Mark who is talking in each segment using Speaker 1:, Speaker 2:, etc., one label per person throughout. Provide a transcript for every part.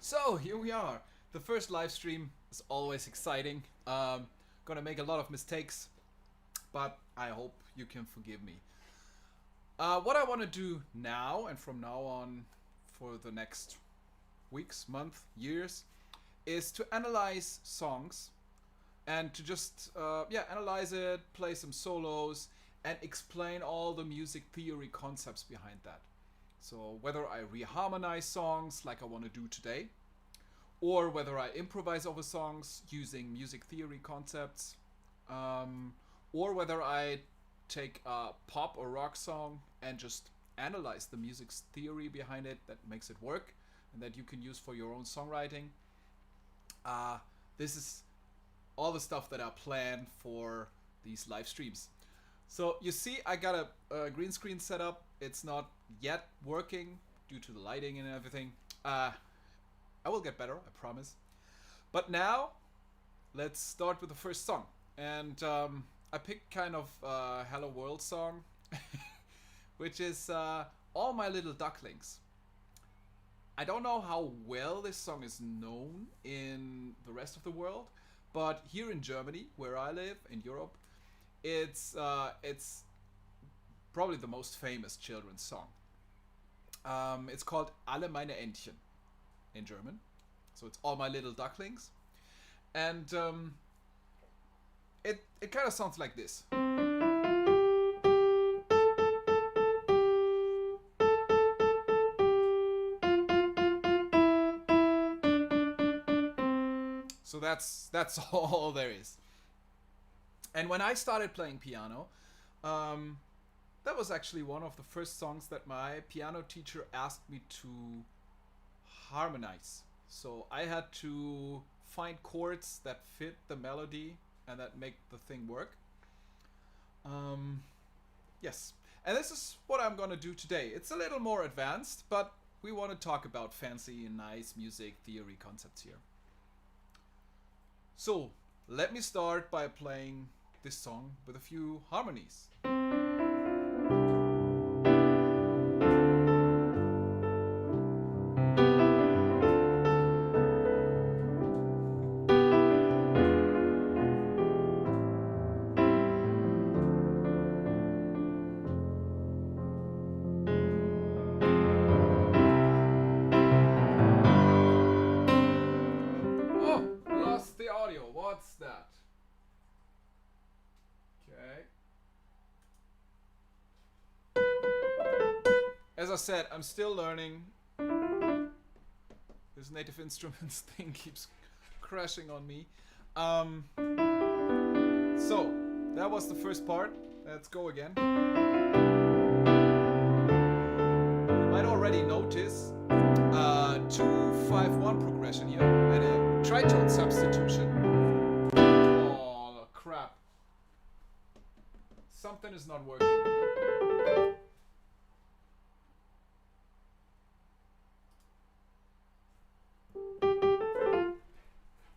Speaker 1: So here we are. The first live stream is always exciting. Gonna make a lot of mistakes, but I hope you can forgive me. What I want to do now and from now on for the next weeks, month, years is to analyze songs and to just analyze it, play some solos, and explain all the music theory concepts behind that. So whether I reharmonize songs like I want to do today, or whether I improvise over songs using music theory concepts, or whether I take a pop or rock song and just analyze the music theory behind it that makes it work and that you can use for your own songwriting. This is all the stuff that I plan for these live streams. So you see I got a green screen set up. It's not yet working due to the lighting and everything. I will get better, I promise. But now, let's start with the first song. And I picked kind of a Hello World song, which is All My Little Ducklings. I don't know how well this song is known in the rest of the world, but here in Germany, where I live, in Europe, it's probably the most famous children's song. It's called Alle, meine Entchen in German. So it's All My Little Ducklings. And it kind of sounds like this. So that's all there is. And when I started playing piano, that was actually one of the first songs that my piano teacher asked me to harmonize. So I had to find chords that fit the melody and that make the thing work. Yes, and this is what I'm gonna do today. It's a little more advanced, but we want to talk about fancy and nice music theory concepts here. So let me start by playing this song with a few harmonies. What's that? Okay. As I said, I'm still learning. This native instruments thing keeps crashing on me. So, that was the first part. Let's go again. You might already notice 2-5-1 progression here and a tritone substitution. Oh, crap. Something is not working.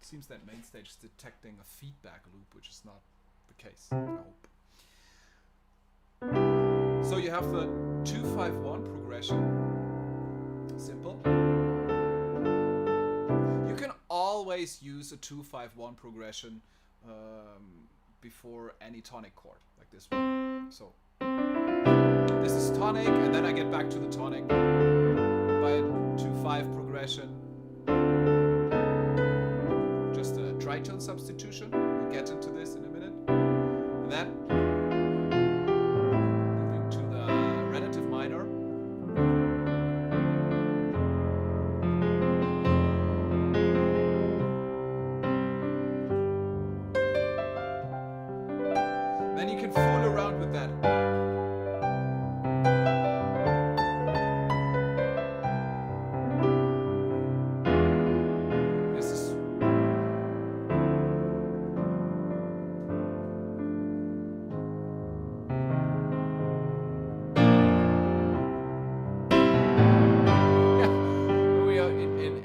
Speaker 1: Seems that main stage is detecting a feedback loop, which is not the case, I hope. So you have the 2-5-1 progression. Simple. You can always use a 2-5-1 progression before any tonic chord, like this one. So this is tonic, and then I get back to the tonic by a 2-5 progression. Just a tritone substitution. We'll get into this in a minute. And then moving to the relative minor. Then you can fool around with that.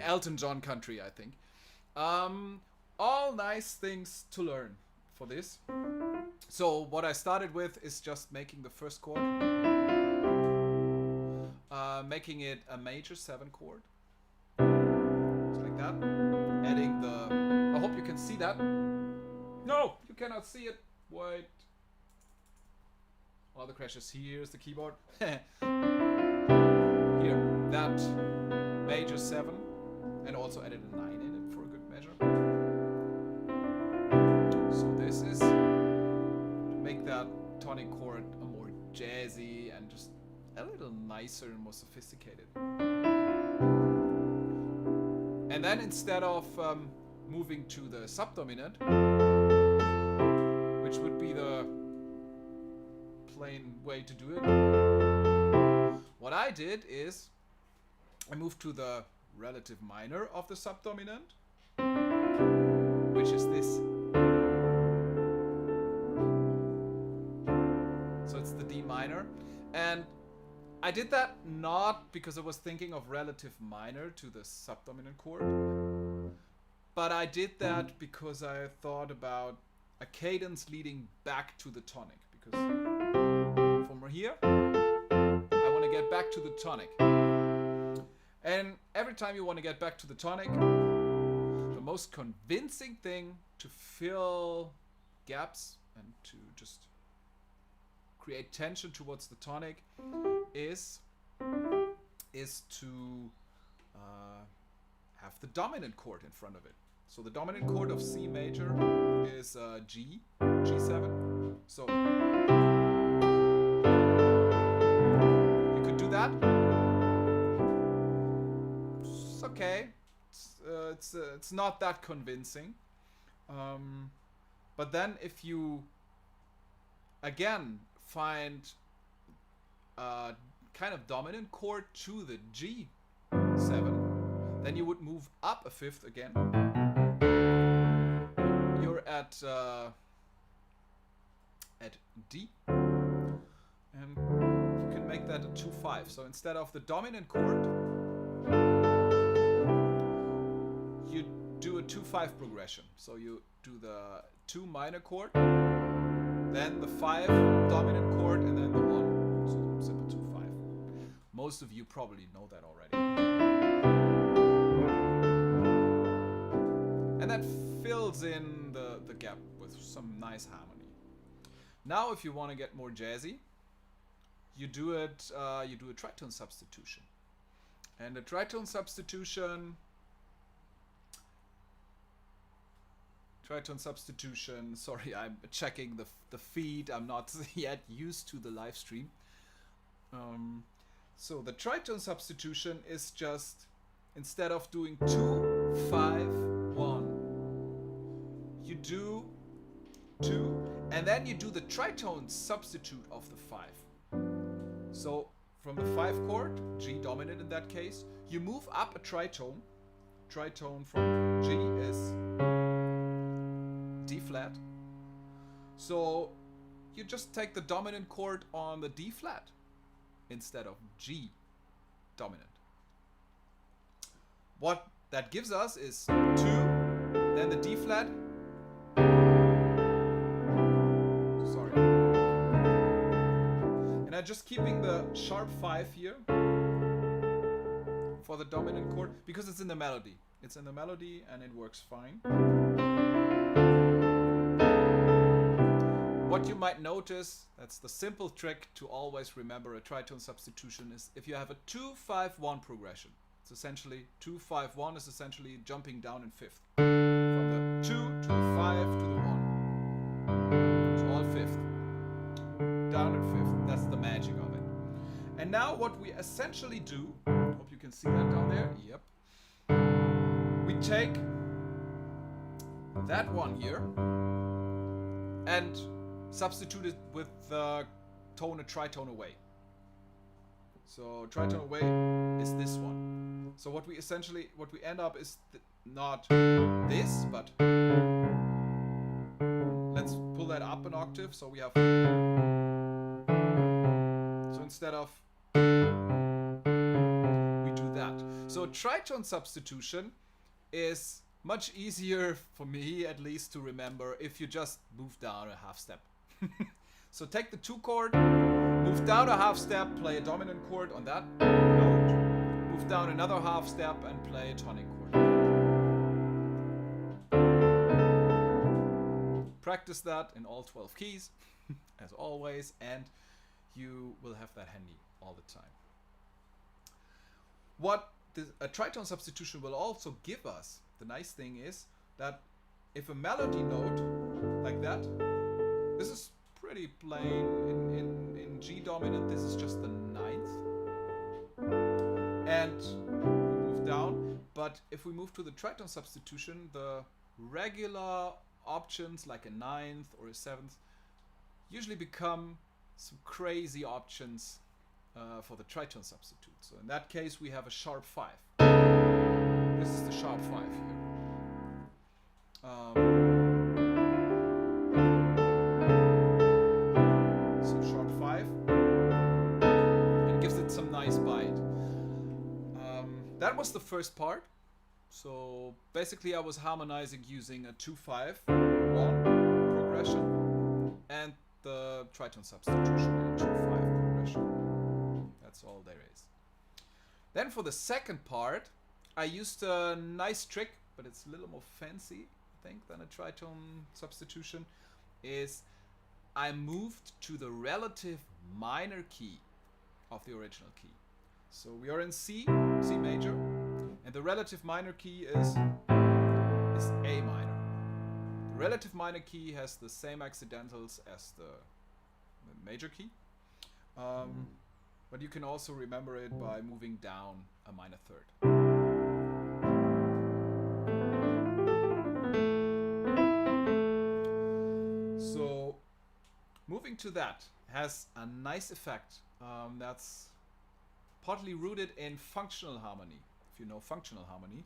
Speaker 1: Elton John country, I think. All nice things to learn for this. So what I started with is just making the first chord, making it a major 7 chord. So that. Adding the... I hope you can see that. No, you cannot see it. Wait. All the crashes. Here's the keyboard. Here, that major 7, and also added a 9 in it for a good measure. So this is to make that tonic chord a more jazzy and just a little nicer and more sophisticated. And then instead of moving to the subdominant, which would be the plain way to do it, what I did is I moved to the relative minor of the subdominant, which is this. So it's the D minor. And I did that not because I was thinking of relative minor to the subdominant chord, but I did that because I thought about a cadence leading back to the tonic, because from here I want to get back to the tonic. And every time you want to get back to the tonic, the most convincing thing to fill gaps and to just create tension towards the tonic is to have the dominant chord in front of it. So the dominant chord of C major is G, G7. So you could do that. It's okay. It's not that convincing. But then if you again find a kind of dominant chord to the G7, then you would move up a fifth again. You're at D, and you can make that a 2-5. So instead of the dominant chord, you do a 2-5 progression. So you do the 2 minor chord, then the 5 dominant chord, and then the 1. So simple 2-5. Most of you probably know that already. And that fills in the gap with some nice harmony. Now if you want to get more jazzy, you do a tritone substitution. And the tritone substitution, sorry, I'm checking the feed. I'm not yet used to the live stream. So the tritone substitution is just, instead of doing 2, 5, 1, you do 2, and then you do the tritone substitute of the 5. So from the 5 chord, G dominant in that case, you move up a tritone. Tritone from G is D flat. So you just take the dominant chord on the D flat instead of G dominant. What that gives us is 2, then the D flat. Sorry. And I'm just keeping the sharp 5 here for the dominant chord because it's in the melody. It's in the melody and it works fine. What you might notice, that's the simple trick to always remember a tritone substitution, is if you have a 2-5-1 progression. It's essentially 2-5-1 is essentially jumping down in fifth. From the 2 to the 5 to the 1. It's all fifth. Down in fifth. That's the magic of it. And now what we essentially do, hope you can see that down there. Yep. We take that one here and substitute it with the tone a tritone away. So tritone away is this one. So what we end up is not this, but let's pull that up an octave. So we have, so instead of, we do that. So tritone substitution is much easier, for me at least, to remember if you just move down a half step. So take the 2 chord, move down a half step, play a dominant chord on that note, move down another half step and play a tonic chord. practice that in all 12 keys, as always, and you will have that handy all the time. What a tritone substitution will also give us, the nice thing is that if a melody note like that, this is pretty plain in G dominant, this is just the 9th, and we move down. But if we move to the tritone substitution, the regular options like a 9th or a 7th usually become some crazy options for the tritone substitute. So in that case we have a sharp 5. This is the sharp 5 here. So sharp 5, and it gives it some nice bite. That was the first part. So basically I was harmonizing using a 2-5-1 progression and the tritone substitution in a 2-5 progression. That's all there is. Then for the second part, I used a nice trick, but it's a little more fancy, I think, than a tritone substitution, is I moved to the relative minor key of the original key. So we are in C major, and the relative minor key is A minor. The relative minor key has the same accidentals as the major key, but you can also remember it by moving down a minor third. So moving to that has a nice effect that's partly rooted in functional harmony. If you know functional harmony,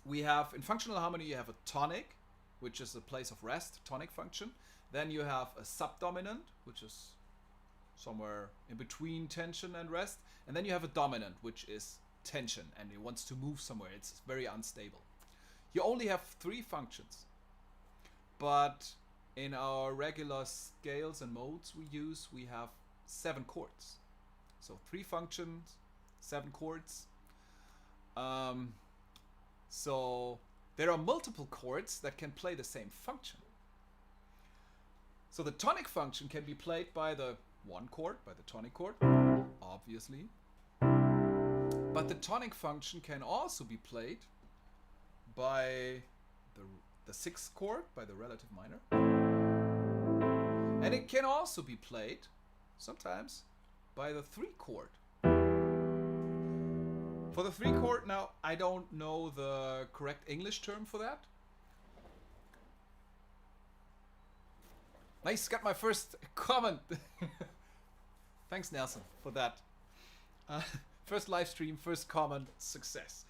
Speaker 1: we have in functional harmony you have a tonic, which is a place of rest, tonic function. Then you have a subdominant, which is somewhere in between tension and rest, and then you have a dominant, which is tension and it wants to move somewhere. It's very unstable. You only have 3 functions, but in our regular scales and modes we have 7 chords. So 3 functions, 7 chords. So there are multiple chords that can play the same function. So the tonic function can be played by the 1 chord, by the tonic chord, obviously. But the tonic function can also be played by the 6th chord, by the relative minor. And it can also be played sometimes by the 3 chord. For the 3 chord, now I don't know the correct English term for that. Nice, got my first comment. Thanks, Nelson, for that. First live stream, first comment, success.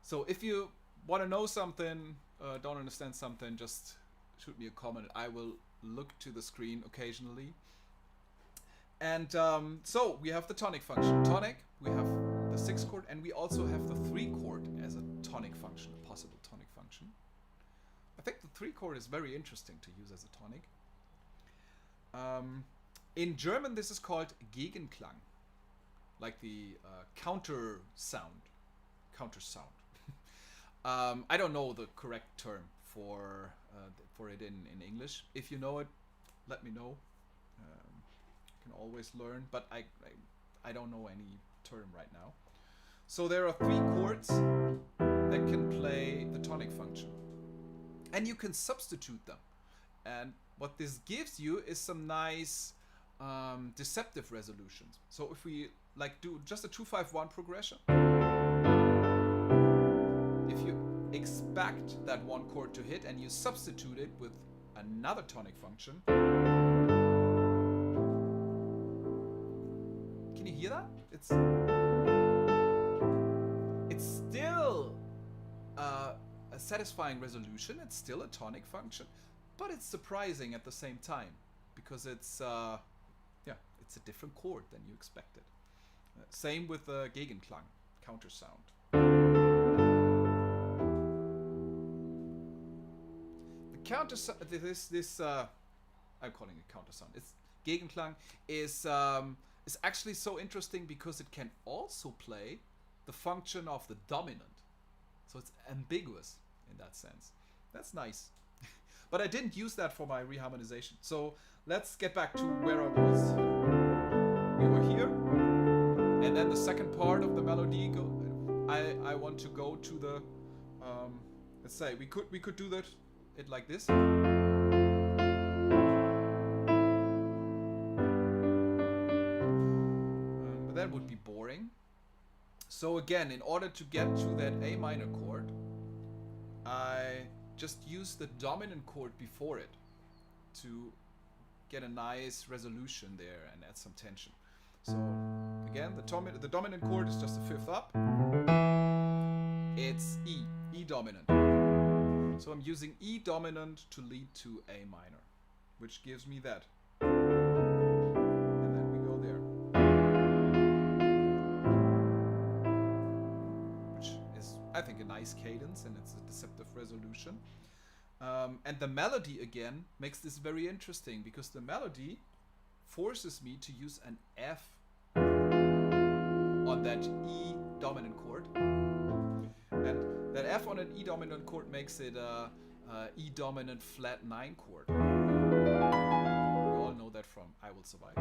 Speaker 1: So if you want to know something, don't understand something, just shoot me a comment. I will look to the screen occasionally. And so we have the tonic function. Tonic, we have the 6th chord, and we also have the 3 chord as a tonic function, a possible tonic function. I think the 3 chord is very interesting to use as a tonic. In German, this is called Gegenklang, like the counter sound. I don't know the correct term for it in English. If you know it, let me know. You can always learn, but I don't know any term right now. So there are 3 chords that can play the tonic function, and you can substitute them. And what this gives you is some nice deceptive resolutions. So if we like do just a 2-5-1 progression, if you expect that 1 chord to hit and you substitute it with another tonic function, can you hear that? It's still a satisfying resolution. It's still a tonic function, but it's surprising at the same time because it's it's a different chord than you expected. Same with the Gegenklang, counter sound. The counter I'm calling it counter sound. It's Gegenklang is actually so interesting because it can also play the function of the dominant. So it's ambiguous in that sense. That's nice. But I didn't use that for my reharmonization. So let's get back to where I was. We were here, and then the second part of the melody. I want to go to the. Let's say we could do that it like this. But that would be boring. So again, in order to get to that A minor chord, I just use the dominant chord before it to get a nice resolution there and add some tension. So again, the dominant chord is just a fifth up. It's E dominant. So I'm using E dominant to lead to A minor, which gives me that. And then we go there. Which is, I think, a nice cadence, and it's a deceptive resolution. And the melody, again, makes this very interesting, because the melody forces me to use an F on that E dominant chord. And that F on an E dominant chord makes it a E dominant flat 9 chord. We all know that from I Will Survive.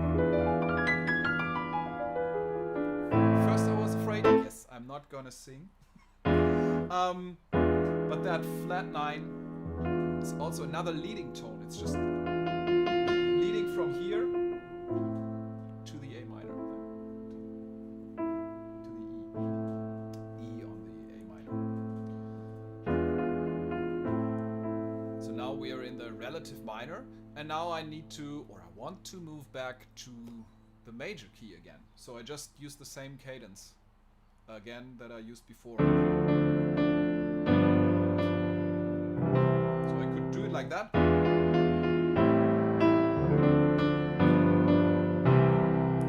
Speaker 1: First I was afraid, yes, I'm not gonna sing. But that flat 9 is also another leading tone. It's just leading from here to the A minor, to the E on the A minor. So now we are in the relative minor, and now I need to, or I want to move back to the major key again. So I just use the same cadence again that I used before. Like that.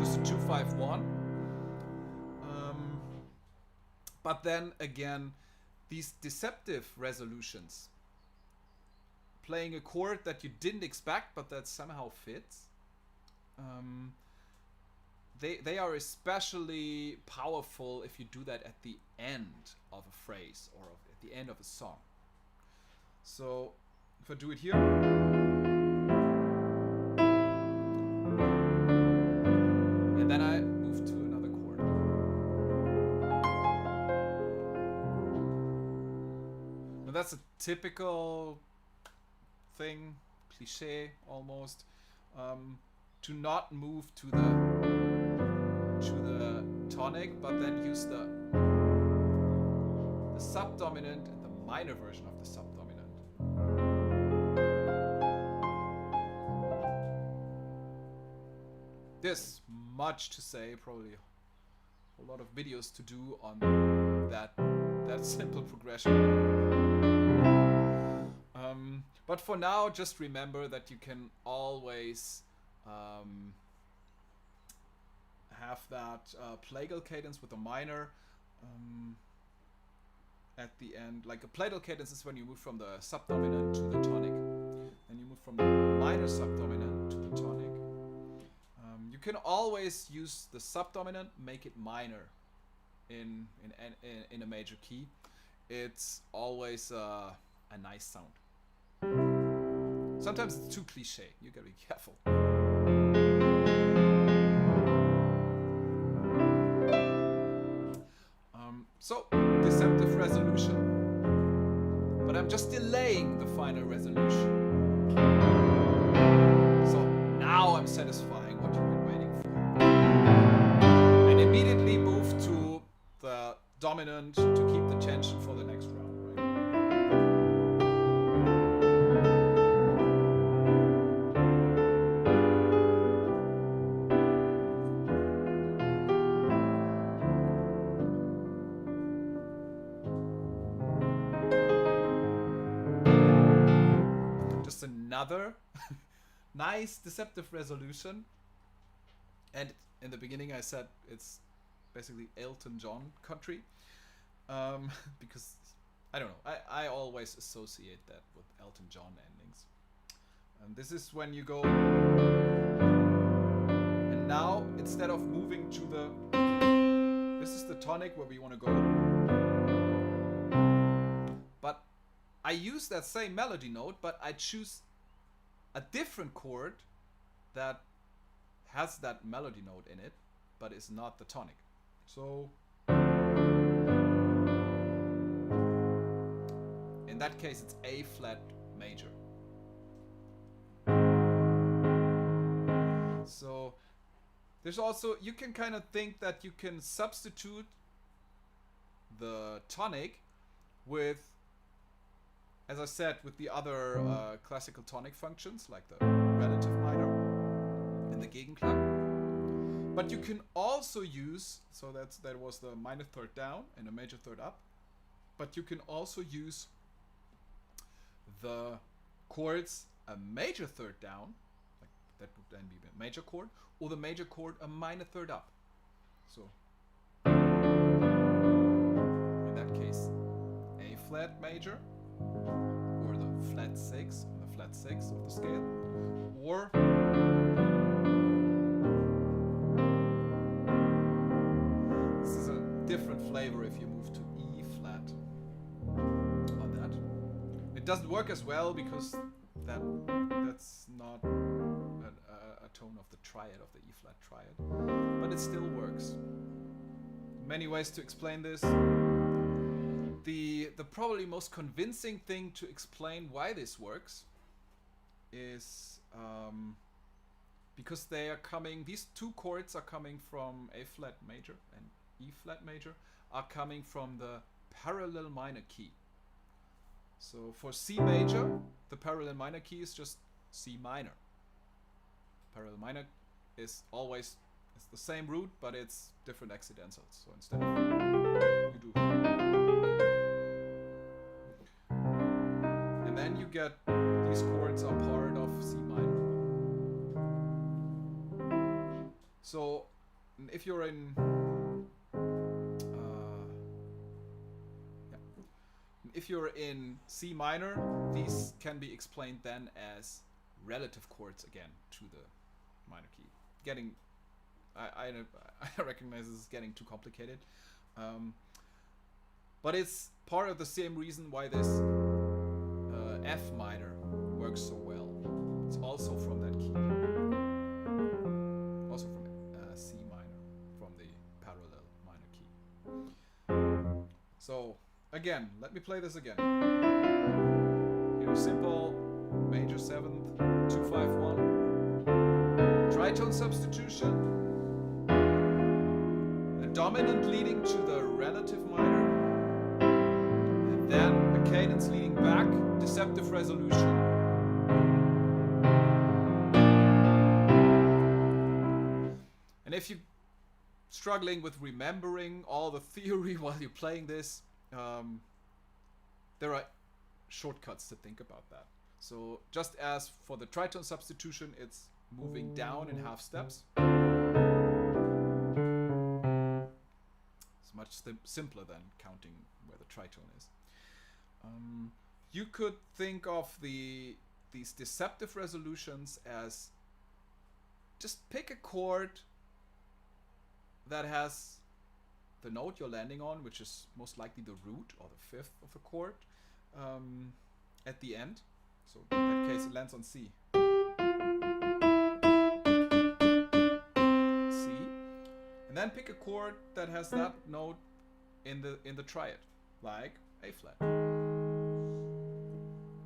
Speaker 1: Just a 2-5-1. But then again, these deceptive resolutions, playing a chord that you didn't expect but that somehow fits, they are especially powerful if you do that at the end of a phrase or at the end of a song. So if I do it here, and then I move to another chord. Now that's a typical thing, cliche almost, to not move to the tonic, but then use the subdominant and the minor version of the subdominant. There's much to say, probably a lot of videos to do on that simple progression. But for now, just remember that you can always have that plagal cadence with a minor at the end. Like a plagal cadence is when you move from the subdominant to the tonic, and you move from the minor subdominant to the tonic. You can always use the subdominant, make it minor in a major key. It's always a nice sound. Sometimes it's too cliche. You gotta be careful. So deceptive resolution, but I'm just delaying the final resolution. So now I'm satisfying what you've been waiting for. And immediately move to the dominant to keep the tension for the next round, Just another nice deceptive resolution. And in the beginning I said it's basically Elton John country, because I don't know, I always associate that with Elton John endings. And this is when you go, and now instead of moving to the, this is the tonic where we want to go, but use that same melody note, but I choose a different chord that has that melody note in it, but is not the tonic. So in that case, it's A flat major. So there's also, you can kind of think that you can substitute the tonic with, as I said, with the other classical tonic functions, like the relative minor and the Gegenklang. But you can also use, so that was the minor third down and a major third up, but you can also use the chords a major third down, like that would then be a major chord, or the major chord a minor third up. So in that case, A flat major, or the flat 6 on the flat 6 of the scale, or this is a different flavor if you move to E flat on that. It doesn't work as well because that's not a tone of the triad, of the E flat triad, but it still works. Many ways to explain this. The probably most convincing thing to explain why this works is because they are coming, these two chords are coming from A flat major and E flat major, are coming from the parallel minor key. So for C major, the parallel minor key is just C minor. Parallel minor is always, it's the same root, but it's different accidentals. So instead of you do, and then you get these chords are part of C minor. So if you're in if you're in C minor, these can be explained then as relative chords again to the minor key. I recognize this is getting too complicated, but it's part of the same reason why this F minor works so well. It's also from that key, also from C minor, from the parallel minor key. So again, let me play this again. Here, simple major 7th, 2-5-1, tritone substitution, a dominant leading to the relative minor, and then a cadence leading back, deceptive resolution. And if you're struggling with remembering all the theory while you're playing this, there are shortcuts to think about that. So just as for the tritone substitution, it's moving down in half steps. It's much simpler than counting where the tritone is. You could think of these deceptive resolutions as just pick a chord that has the note you're landing on, which is most likely the root or the fifth of a chord, at the end. So in that case, it lands on C. C, and then pick a chord that has that note in the triad, like A flat.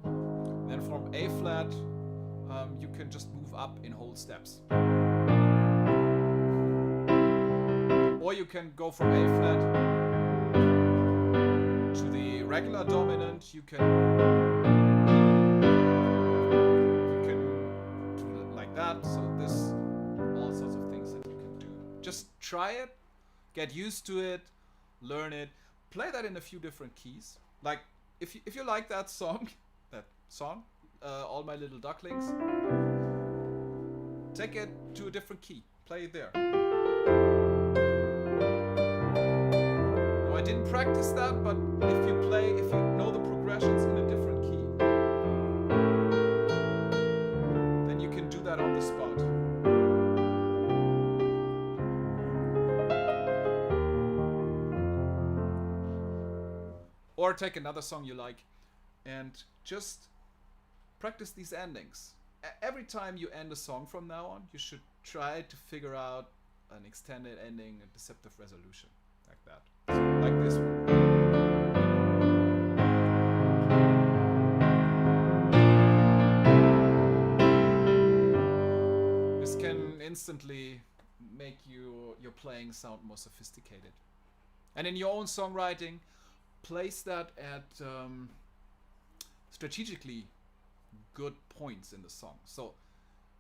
Speaker 1: And then from A flat, you can just move up in whole steps. Or you can go from A flat to the regular dominant. You can do it like that. So this, all sorts of things that you can do. Just try it, get used to it, learn it, play that in a few different keys. Like if you like that song, All My Little Ducklings, take it to a different key, play it there. I didn't practice that, but if you know the progressions in a different key, then you can do that on the spot. Or take another song you like, and just practice these endings. Every time you end a song from now on, you should try to figure out an extended ending, a deceptive resolution, like that. So, like this one. This can instantly make your playing sound more sophisticated. And in your own songwriting, place that at strategically good points in the song. So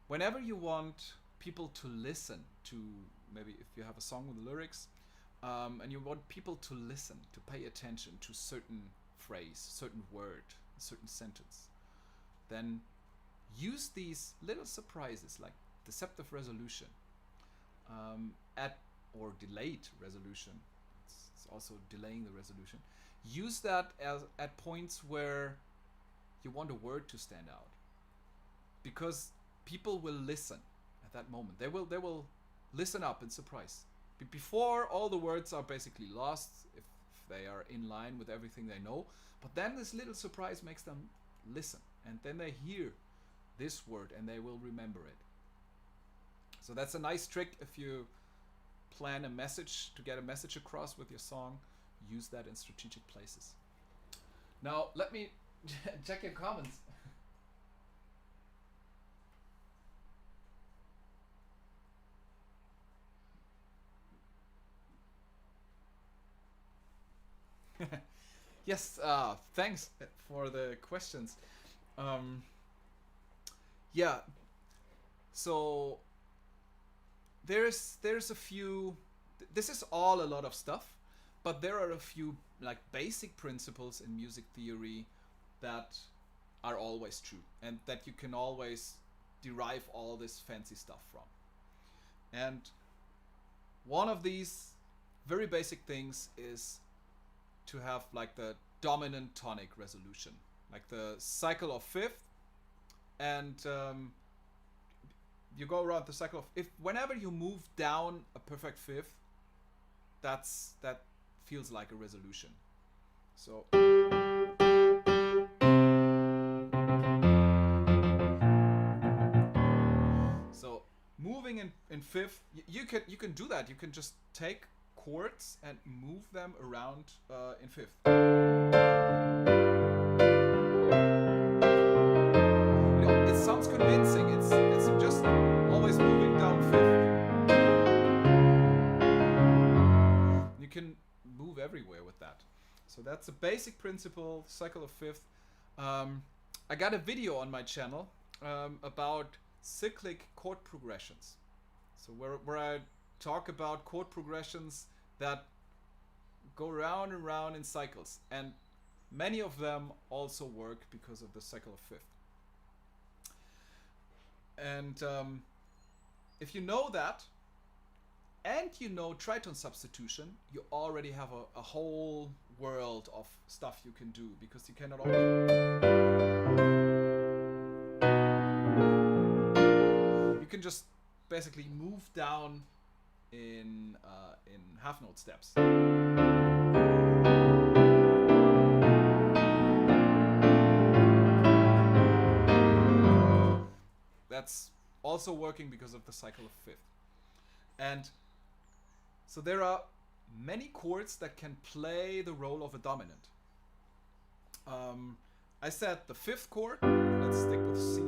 Speaker 1: whenever you want people to listen to, maybe if you have a song with lyrics, and you want people to listen, to pay attention to certain phrase, certain word, certain sentence, then use these little surprises like deceptive resolution, or delayed resolution. It's also delaying the resolution. Use that as at points where you want a word to stand out, because people will listen at that moment. They will listen up in surprise. Before, all the words are basically lost if they are in line with everything they know. But then this little surprise makes them listen, and then they hear this word and they will remember it. So that's a nice trick if you plan a message, to get a message across with your song. Use that in strategic places. Now let me check your comments. Yes, thanks for the questions. Yeah, so there's a few. This is all a lot of stuff, but there are a few like basic principles in music theory that are always true, and that you can always derive all this fancy stuff from. And one of these very basic things is to have like the dominant tonic resolution, like the cycle of fifth, and you go around the cycle of, if whenever you move down a perfect fifth, that feels like a resolution. So moving in fifth, you can do that. You can just take chords and move them around in fifth. You know, it sounds convincing. It's just always moving down fifth. You can move everywhere with that. So that's a basic principle, cycle of fifth. I got a video on my channel about cyclic chord progressions. So where I talk about chord progressions that go round and round in cycles, and many of them also work because of the cycle of fifth. And if you know that, and you know tritone substitution, you already have a whole world of stuff you can do, because you cannot only, you can just basically move down in half note steps. That's also working because of the cycle of fifth. And so there are many chords that can play the role of a dominant. I said the fifth chord. Let's stick with C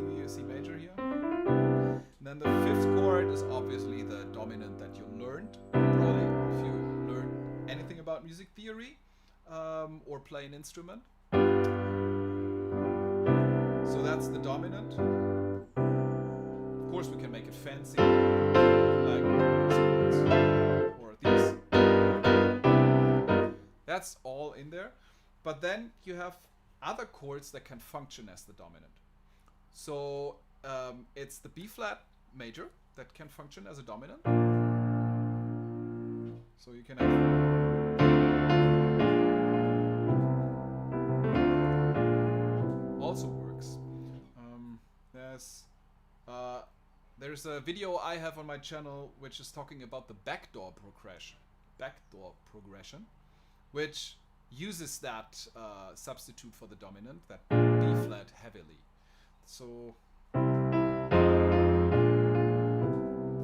Speaker 1: major here. And then the fifth chord is obviously the dominant that you learned, probably, if you learn anything about music theory or play an instrument. So that's the dominant. Of course, we can make it fancy, like these chords, or these. That's all in there. But then you have other chords that can function as the dominant. So it's the B flat major that can function as a dominant. So you can have also works. There's a video I have on my channel which is talking about the backdoor progression, which uses that substitute for the dominant, that B flat heavily. So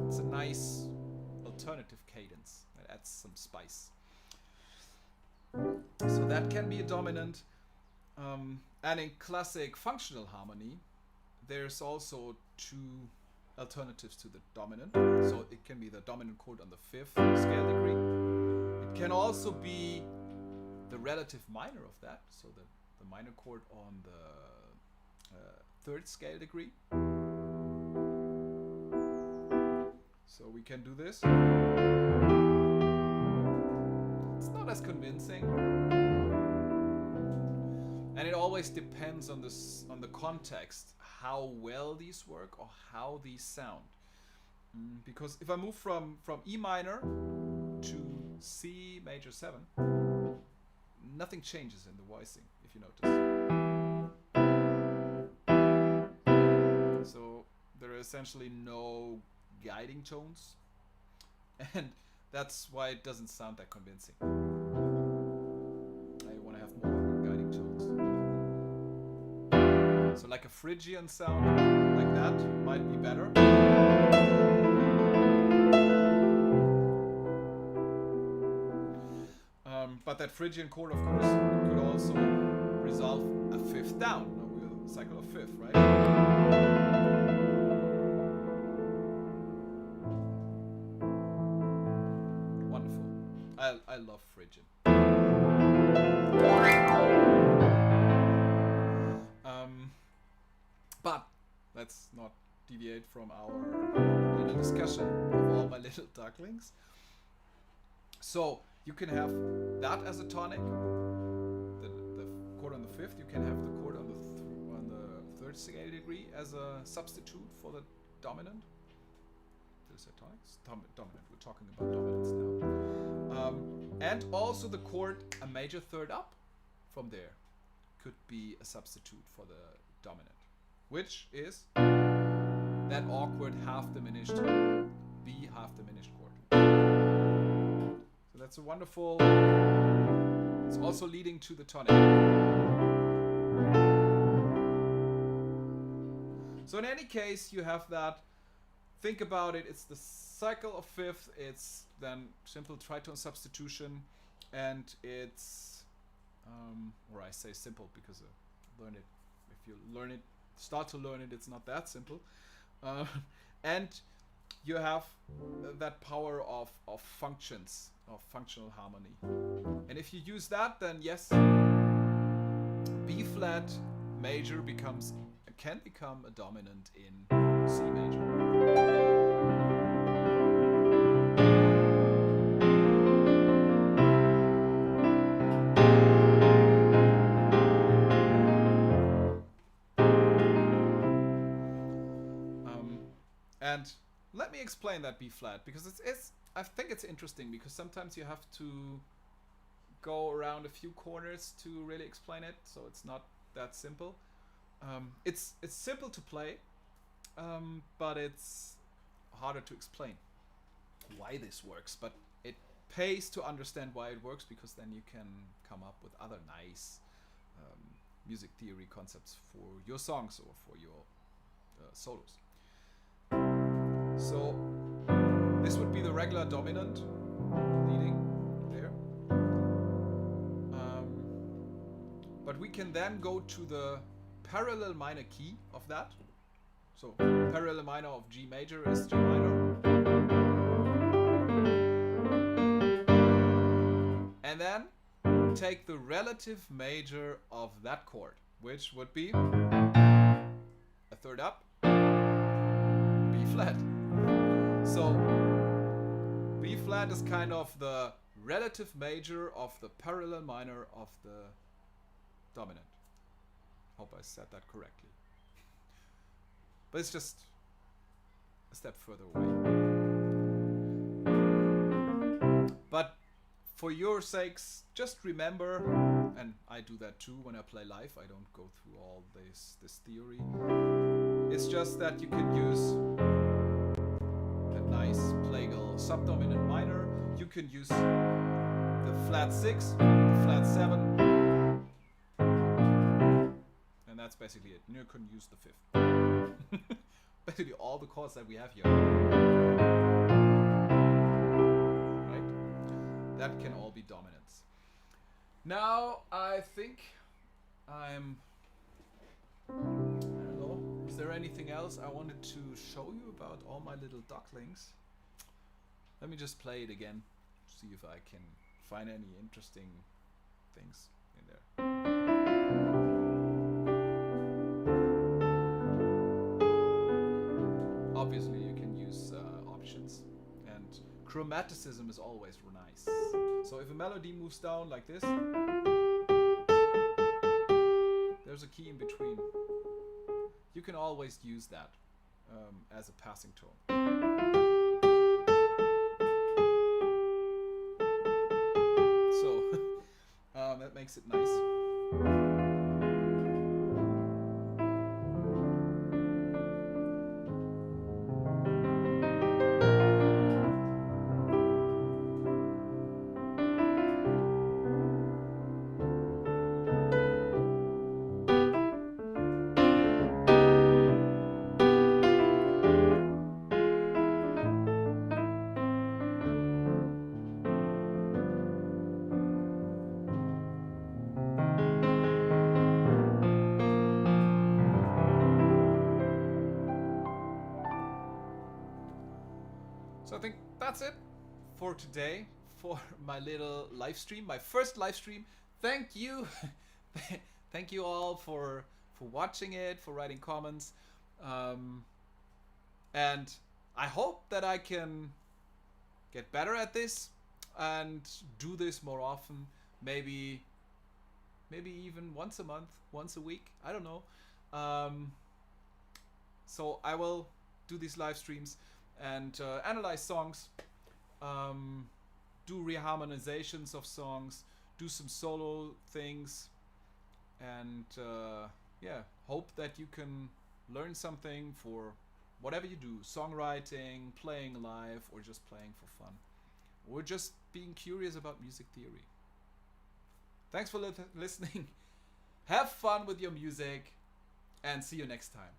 Speaker 1: it's a nice alternative cadence that adds some spice. So that can be a dominant. And in classic functional harmony, there's also two alternatives to the dominant. So it can be the dominant chord on the 5th scale degree. It can also be the relative minor of that, so the minor chord on the 3rd scale degree. So we can do this. It's not as convincing, and it always depends on the context, how well these work or how these sound. Because if I move from E minor to C major 7, nothing changes in the voicing, if you notice. So there are essentially no guiding tones, and that's why it doesn't sound that convincing. I want to have more guiding tones. So like a Phrygian sound like that might be better. But that Phrygian chord, of course, could also resolve a 5th down. We'll cycle a 5th, right? Wonderful. I love Phrygian. But let's not deviate from our little discussion of All My Little Ducklings. So you can have that as a tonic, the chord on the 5th. You can have the chord on the 3rd scale degree as a substitute for the dominant. There's a tonic. Dominant. We're talking about dominance now. And also the chord a major 3rd up from there could be a substitute for the dominant, which is that awkward half diminished B half diminished chord. So that's a wonderful. It's also leading to the tonic. So in any case, you have that. Think about it. It's the cycle of 5th. It's then simple tritone substitution, and it's or I say simple because learn it. If you learn it, start to learn it, it's not that simple. And you have that power of functions, of functional harmony. And if you use that, then yes, B flat major can become a dominant in C major. And let me explain that B flat, because I think it's interesting, because sometimes you have to go around a few corners to really explain it, so it's not that simple. It's simple to play, but it's harder to explain why this works. But it pays to understand why it works, because then you can come up with other nice music theory concepts for your songs or for your solos. So this would be the regular dominant leading there. But we can then go to the parallel minor key of that. So parallel minor of G major is G minor. And then take the relative major of that chord, which would be a 3rd up, B flat. So B flat is kind of the relative major of the parallel minor of the dominant. Hope I said that correctly. But it's just a step further away. But for your sakes, just remember, and I do that too when I play live, I don't go through all this theory. It's just that you can use a nice plagal subdominant minor. You can use the flat 6, the flat 7, and that's basically it. You couldn't use the 5th. Basically all the chords that we have here. Right? That can all be dominants. Now I think I don't know, is there anything else I wanted to show you about all my little ducklings? Let me just play it again, see if I can find any interesting things in there. Obviously you can use options, and chromaticism is always nice. So if a melody moves down like this, there's a key in between. You can always use that as a passing tone. So that makes it nice. So I think that's it for today, for my little live stream, my first live stream. Thank you. Thank you all for watching it, for writing comments. And I hope that I can get better at this and do this more often. Maybe even once a month, once a week. I don't know. So I will do these live streams and analyze songs, do reharmonizations of songs, do some solo things, and yeah, hope that you can learn something for whatever you do, songwriting, playing live, or just playing for fun, or just being curious about music theory. Thanks for listening. Have fun with your music, and see you next time.